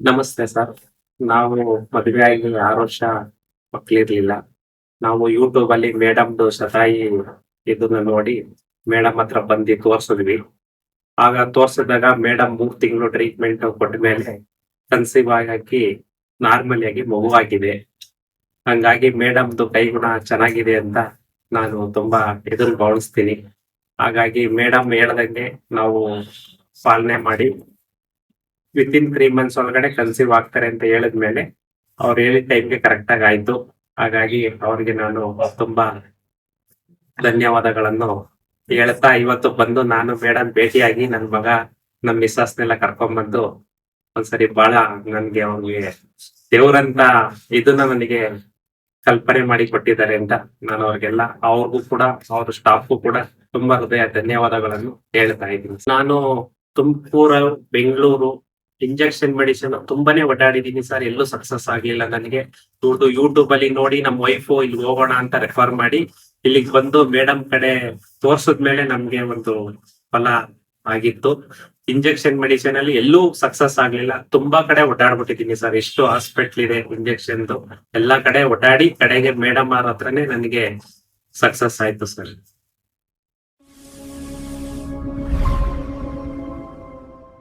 ನಮಸ್ತೆ ಸರ್. ನಾವು ಮದುವೆ ಆಗಿ 6 ವರ್ಷ ಮಕ್ಳಿರ್ಲಿಲ್ಲ. ನಾವು ಯೂಟ್ಯೂಬ್ ಅಲ್ಲಿ ಮೇಡಮ್‌ದು ಶತಾಯಿ ಇದನ್ನ ನೋಡಿ ಮೇಡಮ್ ಹತ್ರ ಬಂದು ತೋರ್ಸಿದ್ವಿ. ಆಗ ತೋರ್ಸಿದಾಗ ಮೇಡಮ್ 3 ತಿಂಗಳು ಟ್ರೀಟ್ಮೆಂಟ್ ಕೊಟ್ಮೇಲೆ ಕನ್ಸೀವ್ ಆಗಿ ನಾರ್ಮಲಿ ಆಗಿ ಮಗುವಾಗಿದೆ. ಹಂಗಾಗಿ ಮೇಡಮ್‌ದು ಕೈಗುಣ ಚೆನ್ನಾಗಿದೆ ಅಂತ ನಾನು ತುಂಬಾ ಇದನ್ನ ಭಾವಿಸ್ತೀನಿ. ಹಾಗಾಗಿ ಮೇಡಮ್ ಹೇಳ್ದಂಗೆ ನಾವು ಪಾಲನೆ ಮಾಡಿ ವಿತಿನ್ 3 ಮಂತ್ಸ್ ಒಳಗಡೆ ಕನ್ಸೀವ್ ಆಗ್ತಾರೆ ಅಂತ ಹೇಳಿದ್ಮೇಲೆ, ಅವ್ರು ಹೇಳಿದ ಟೈಮ್‌ಗೆ ಕರೆಕ್ಟ್ ಆಗಿ ಆಯ್ತು. ಹಾಗಾಗಿ ಅವ್ರಿಗೆ ನಾನು ತುಂಬಾ ಧನ್ಯವಾದಗಳನ್ನು ಹೇಳ್ತಾ, ಇವತ್ತು ಬಂದು ನಾನು ಮೇಡಮ್ ಭೇಟಿಯಾಗಿ ನನ್ ಮಗ, ನಮ್ ಮಿಸೆಸ್‌ನೆಲ್ಲ ಕರ್ಕೊಂಡ್ ಬಂದು ಒಂದ್ಸರಿ ಬಹಳ ನನ್ಗೆ ಅವ್ರಿಗೆ ದೇವ್ರಂತ ಇದನ್ನ ನನಗೆ ಕಲ್ಪನೆ ಮಾಡಿ ಕೊಟ್ಟಿದ್ದಾರೆ ಅಂತ ನಾನು ಅವ್ರಿಗೆಲ್ಲ ಅವ್ರಿಗೂ ಕೂಡ ಅವ್ರ ಸ್ಟಾಫ್‌ಗೂ ಕೂಡ ತುಂಬಾ ಹೃದಯ ಧನ್ಯವಾದಗಳನ್ನು ಹೇಳ್ತಾ ಇದ್ದೀನಿ. ನಾನು ತುಮಕೂರು, ಬೆಂಗಳೂರು ಇಂಜೆಕ್ಷನ್ ಮೆಡಿಸಿನ್ ತುಂಬಾನೇ ಓಡಾಡಿದೀನಿ ಸರ್. ಎಲ್ಲೂ ಸಕ್ಸಸ್ ಆಗ್ಲಿಲ್ಲ ನನಗೆ. ಯೂಟ್ಯೂಬ್ ಅಲ್ಲಿ ನೋಡಿ ನಮ್ ವೈಫ್ ಇಲ್ಲಿ ಹೋಗೋಣ ಅಂತ ರೆಫರ್ ಮಾಡಿ ಇಲ್ಲಿಗೆ ಬಂದು ಮೇಡಮ್ ಕಡೆ ತೋರ್ಸದ್ಮೇಲೆ ನಮ್ಗೆ ಒಂದು ಫಲ ಆಗಿತ್ತು. ಇಂಜೆಕ್ಷನ್ ಮೆಡಿಸಿನ್ ಅಲ್ಲಿ ಎಲ್ಲೂ ಸಕ್ಸಸ್ ಆಗ್ಲಿಲ್ಲ. ತುಂಬಾ ಕಡೆ ಓಡಾಡ್ಬಿಟ್ಟಿದೀನಿ ಸರ್. ಎಷ್ಟು ಹಾಸ್ಪಿಟ್ಲ್ ಇದೆ ಇಂಜೆಕ್ಷನ್ದು, ಎಲ್ಲಾ ಕಡೆ ಓಡಾಡಿ ಕಡೆಗೆ ಮೇಡಮ್ ಅವ್ರ ಹತ್ರನೇ ನನಗೆ ಸಕ್ಸಸ್ ಆಯ್ತು ಸರ್.